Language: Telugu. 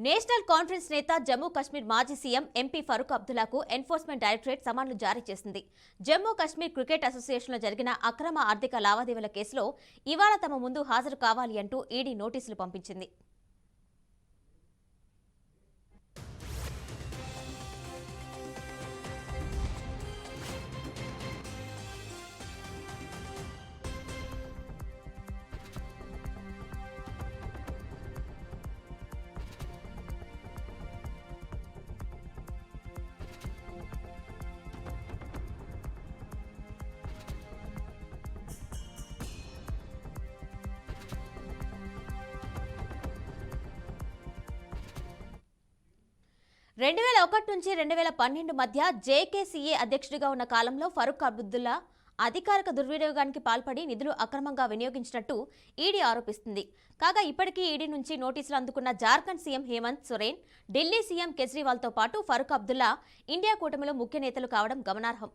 నేషనల్ కాన్ఫరెన్స్ నేత జమ్మూ కశ్మీర్ మాజీ సీఎం ఎంపీ ఫరూక్ అబ్దుల్లాకు ఎన్ఫోర్స్మెంట్ డైరెక్టరేట్ సమన్లు జారీ చేసింది. జమ్మూ కశ్మీర్ క్రికెట్ అసోసియేషన్లో జరిగిన అక్రమ ఆర్థిక లావాదేవీల కేసులో ఇవాళ తమ ముందు హాజరు కావాలి అంటూ ఈడీ నోటీసులు పంపించింది. 2001 నుంచి 2012 మధ్య జేకేసీఏ అధ్యక్షుడిగా ఉన్న కాలంలో ఫరూక్ అబ్దుల్లా అధికారిక దుర్వినియోగానికి పాల్పడి నిధులు అక్రమంగా వినియోగించినట్టు ఈడీ ఆరోపిస్తుంది. కాగా ఇప్పటికీ ఈడీ నుంచి నోటీసులు అందుకున్న జార్ఖండ్ సీఎం హేమంత్ సోరెన్, ఢిల్లీ సీఎం కేజ్రీవాల్తో పాటు ఫరూక్ అబ్దుల్లా ఇండియా కూటమిలో ముఖ్య నేతలు కావడం గమనార్హం.